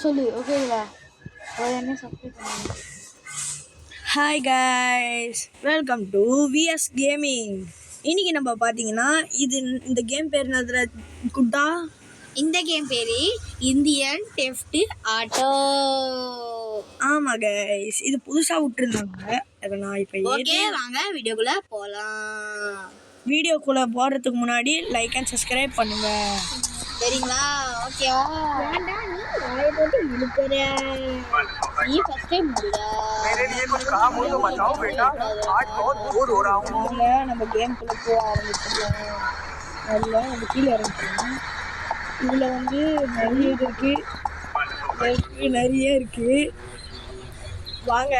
சொல்லு ஓகேங்களா? உடனே சப்ஸ்கிரைப் பண்ணுங்க. Hi guys, welcome to VS gaming. இன்னைக்கு நம்ம பார்த்தீங்கன்னா இந்த கேம் பேர் என்னது குட்டா? இந்த கேம் பேரு இந்தியன் டெஃப்ட் ஆட்டோ. ஆமாம் கைஸ், இது புதுசாக விட்டுருந்தாங்க. அதை நான் இப்போ ஓகே வாங்க வீடியோக்குள்ளே போகலாம். வீடியோக்குள்ளே போகிறதுக்கு முன்னாடி லைக் அண்ட் சப்ஸ்கிரைப் பண்ணுங்க சரிங்களா? ஓகேவா? வேண்டாம், நீ வாயை போட்டு இழுக்கிற. நீ ஃபர்ஸ்ட் டைம் முடியல. நம்ம கேம்குள்ளே போக ஆரம்பிச்சிடலாம். அதில் நம்ம கீழே இறங்கிக்கலாம். இதில் வந்து நிறைய இருக்குது. வாங்க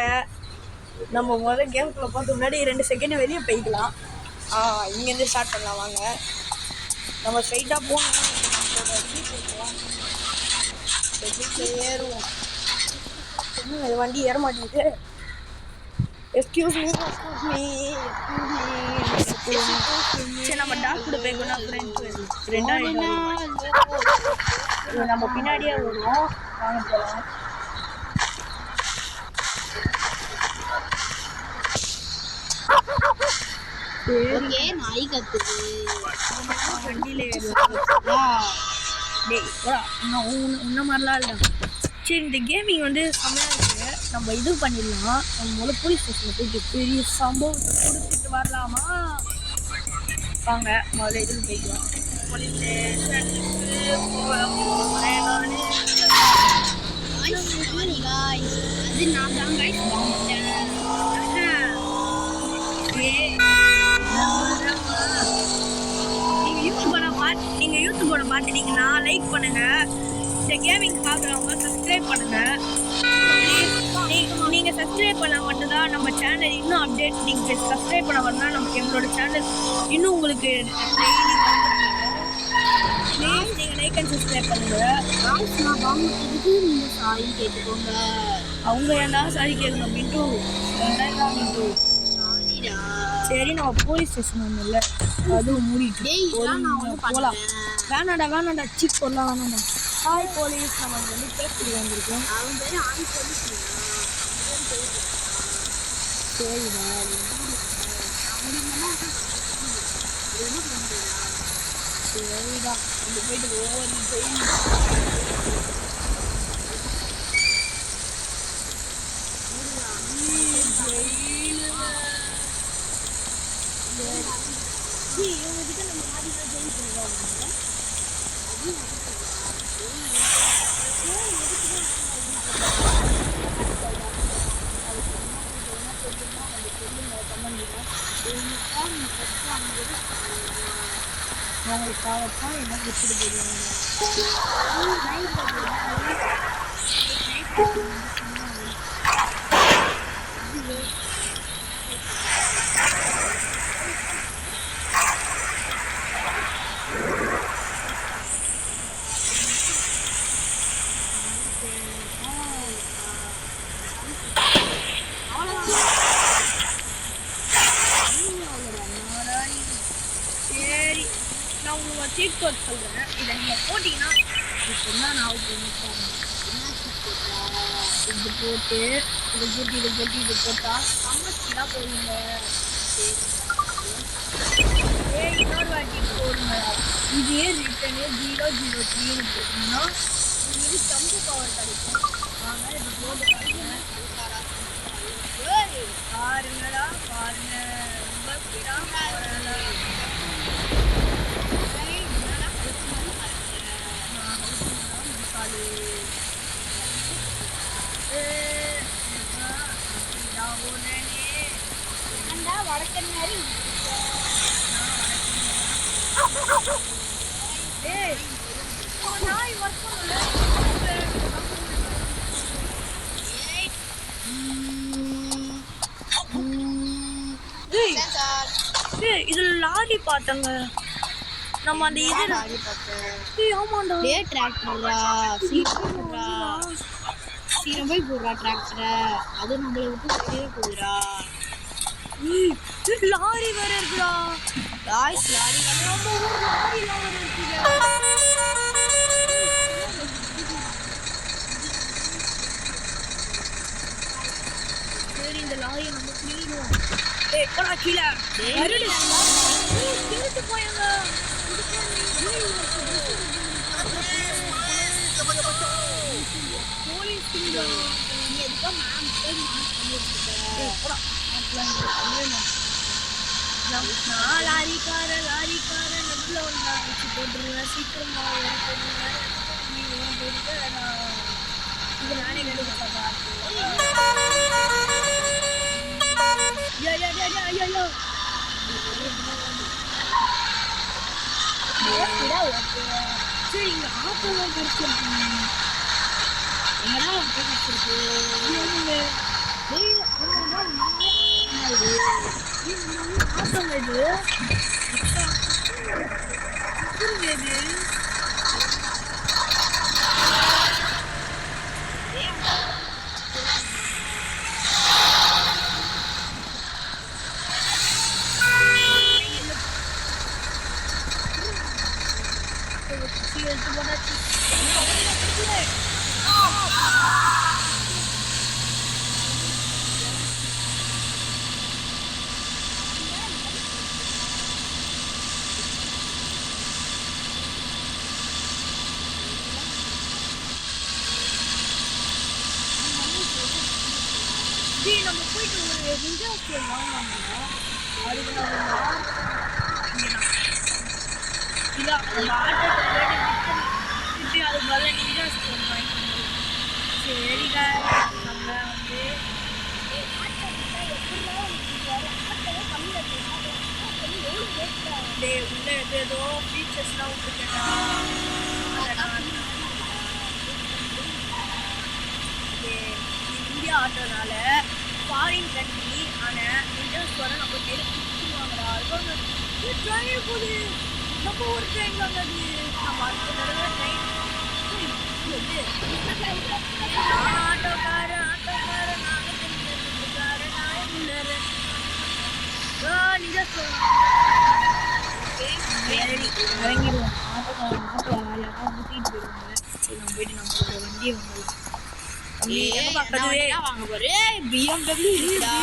நம்ம முதல்ல கேம்குள்ளே போகிறதுக்கு முன்னாடி 2 செகண்ட் வெளியே போய்க்கலாம். இங்கேருந்து ஸ்டார்ட் பண்ணலாம். வாங்க நம்ம ஸ்ட்ரைட்டாக போகணும். ஏறுவோம். வண்டி ஏற மாட்டேங்குது. Excuse me. சரி, நம்ம டாக் கூட போய்க்கணும். நம்ம பின்னாடியே வருவோம். வாங்க போகலாம். ஓகே, நாய் கத்துது. வண்டியில உன்ன மாதிரிலாம் இல்லை. சரி, இந்த கேமிங் வந்து செம்மையாக இருக்குது. நம்ம இது பண்ணிடலாம். நம்ம முதல்ல போலீஸ் ஸ்டேஷனில் போயிட்டு பெரிய சம்பவத்தை கொடுத்துட்டு வரலாமா? வாங்க முதல்ல இதுக்கு போய்க்கலாம். போலீஸ் ஸ்டேஷனுக்கு போகிறேன் நான். அது நான் தான் கைஸ் வாங்கிட்டேன். நீங்கள் யூடியூபோட பார்த்துட்டீங்கன்னா லைக் பண்ணுங்க. இந்த கேமிங் பார்க்குறவங்க சப்ஸ்கிரைப் பண்ணுங்க. நீங்கள் சப்ஸ்கிரைப் பண்ணால் மட்டும்தான் நம்ம சேனல் இன்னும் அப்டேட். நீங்கள் சப்ஸ்கிரைப் பண்ண வரலாம் நமக்கு எங்களோட சேனல் இன்னும் உங்களுக்கு ப்ளீஸ் நீங்கள் லைக் அண்ட் சப்ஸ்கிரைப் பண்ணுங்க. நான் வாங்கினதுக்கு நீங்கள் சாரி கேட்டுக்கோங்க. அவங்க ஏன்னா சாரி கேட்கணும். மின்ட்டு சரி, நம்ம போலீஸ் ஸ்டேஷன் ஒன்றும் இல்லை, அதுவும் மூடிட்டு போகலாம். வேணாண்டா சிக் போடலாம். வேணாண்டா. ஹாய் போலீஸ், நம்ம வந்து பேசிட்டு வந்திருக்கோம். சரிடா, நம்ம போயிட்டு ஒவ்வொரு இவங்ககிட்ட நம்ம மாடியில் ஜெயில் பண்ணுவாங்க. அவங்களுக்காகத்தான் என்ன வச்சுட்டு போயிருவாங்க. சரி, நான் உங்களுக்கு சீட் கோட் சொல்கிறேன். இதை நீங்கள் போட்டிங்கன்னா இப்போ தான் நான் இது போட்டு இது போட்டால் சம்மஸ்டிலாம் போடுங்க. இன்னொரு வாட்டி போடுங்க. இதே ரிட்டனு 003 போட்டிங்கன்னா இது சம்பு பவர் கிடைக்கும். வாங்க இது போட்டு பாருங்கடா, பாருங்க. ரொம்ப வடக்கன்னாரி நாய் ஒர்க் பண்ணல. இதுல லாரி பார்த்தங்க. நம்ம அந்த இது லாரி பார்த்தேன். ஆமாண்டா, டிராக்டரா சீக்கிரம்டா, சீக்கிரம் போய் போடுறா டிராக்டரை. அது நம்மளை விட்டு வெளியே போகுதுடா. லாரி வேற இருக்குடா. லாரி நம்ம ஊர் லாரி வேற இருக்குடா. சரி இந்த லாரியை நம்ம பிடிக்கிறோம். ஏய் போடா கீழே. திருட்டு போயாங்க. போலீஸ் நீ எதுக்கோ மேம் போய் மார்க் பண்ணி வச்சுருக்க. போடா நான் லாரிக்கார நடுவில் ஒன்றா வச்சு போட்டுருவேன். சீக்கிரமா நீ போட்டு நான் இது நானே கண்டுபிடிச்சா. ஐயோ சரி இங்க ஆட்டோலாம் கிடைச்சிருக்கு. எங்கடா ஆட்டோ கிடைச்சிருக்கு? ஆட்டோங்க இது எடுத்து போட்டாச்சு. நம்ம போயிட்டு ஒரு நிஞ்சா ஸ்டோர் வாங்கினாங்க. அதுக்கு நம்ம இல்லை அந்த ஆட்டோ விட்டு அது மேலே நிஞ்சா ஸ்டோர் வாங்கிக்கணும். சரிடா நம்ம வந்து உள்ள ஏதோ ஃபீச்சர்ஸ்லாம் விட்டுருக்கேன்டா. இந்தியா ஆட்டோனால ஃபாரின் கண்ட்ரி ஆனால் இந்தியன்ஸ் வர நம்ம கையில் பிடிச்சிருவாங்கடா. அது ட்ரெயின் போகுது. நம்ம ஒரு ட்ரெயின் வாங்காது. நம்ம அடுத்த தடவை ட்ரெயின் ஆட்டோக்கார நிஜா இறங்கிடுவோம். ஆட்டோ யாராவது ஊற்றிட்டு போயிடுவாங்க. சரி நம்ம போயிட்டு நம்மளோட வண்டியை வாங்கலாம். வாங்க போறே BMW இருக்குடா.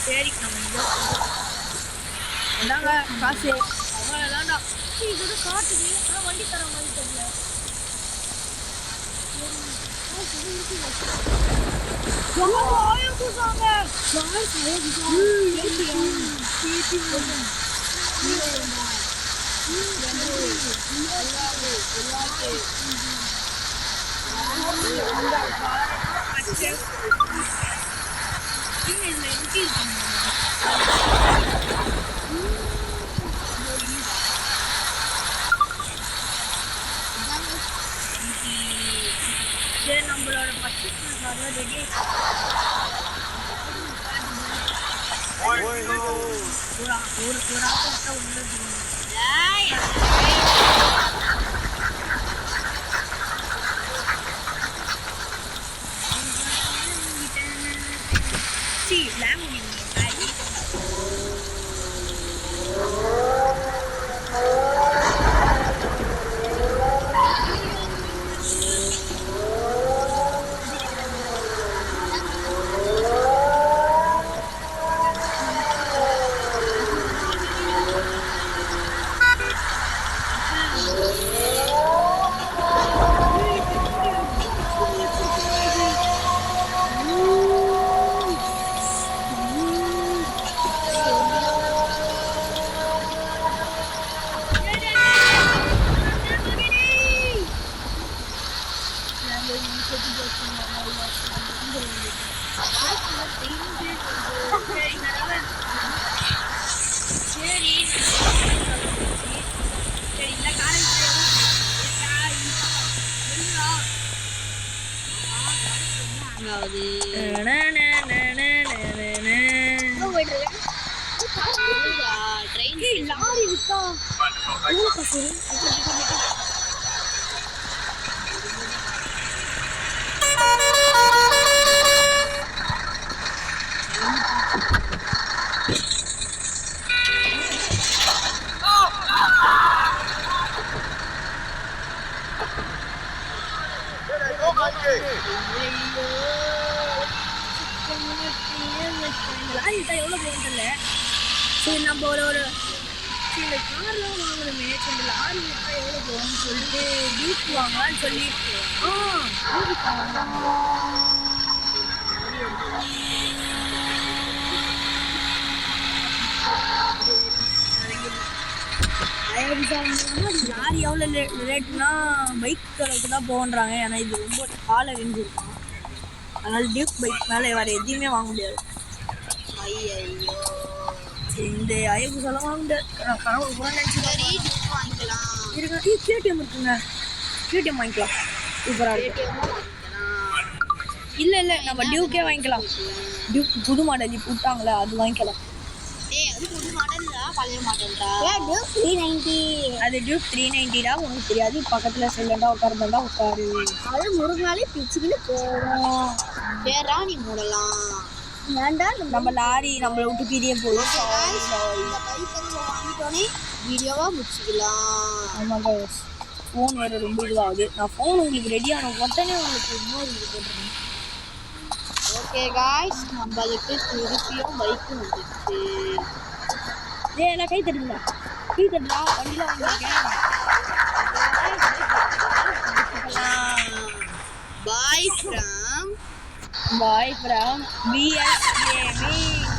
சரி நம்ம இந்தாங்க காசு அவ்வளோதான்டா. இதோட காட்டுது ஆனால் வண்டி தர மாதிரி தெரியல. ஆயிரம் பூசாங்க. சரி நம்மளோட பர்ச்சேஸ் ரெடி ஒரு ஆட்டோ உள்ளது. லாரி விட்டா லாரி விட்டா எவ்வளோ போகும் தெரியல. சரி நம்ம ஒரு சரி இந்த கார்லாம் வாங்கணுமே, சரி இந்த லாரி விட்டா எவ்வளோ போகும்னு சொல்லிட்டு டியூக் வாங்கலாம்னு சொல்லி டியூக் வாங்கலாம். லாரி எவ்வளோ ரேட்னா பைக் அளவுக்கு தான் போன்றாங்க. ஏன்னா இது ரொம்ப காலை வெஞ்சிருக்கும். அதனால டியூக் பைக் மேலே வேறு எதையுமே வாங்க முடியாது. ஐயோ சரி இந்த அயகுசாலாம் வாங்க முடியாது. கனவு கூட சரி டியூக் வாங்கிக்கலாம். இருக்கு. கேடிஎம் இருக்குங்க, கேடிஎம் வாங்கிக்கலாம். சூப்பராக இருக்கு. இல்லை இல்லை நம்ம டியூக்கே வாங்கிக்கலாம். டியூக் புது மாடல் இப்போ விட்டாங்களே அது வாங்கிக்கலாம். டேய் அது புது மாடல்டா, பழைய மாடல்டா. டியூக் 390. அது டியூக் 390டா, உனக்கு தெரியாது. பக்கத்தில் சைலண்டாக உட்காருந்தா உட்காரு. அது முருகனாலே பிச்சுக்கிட்டு போவோம். வேறா நீ மூடலாம். ஏன்டா நம்ம லாரி நம்மளை விட்டு பிரிய போதும். இந்த பைக் வந்து வாங்கிட்டோன்னே வீடியோவாக முடிச்சுக்கலாம். ஆமாங்க, ஃபோன் வேறு ரொம்ப இதுவாகுது. நான் ஃபோன் உங்களுக்கு ரெடி ஆன உடனே உங்களுக்கு இன்னொரு இது போட்டுருங்க. ஓகே காய்ஸ், நம்மளுக்கு திருப்பியும் பைக்கு வந்துடுச்சு. நான் கை தட்டுங்களா, வண்டியில் வாங்கியிருக்கேன். Bye from BS Gaming.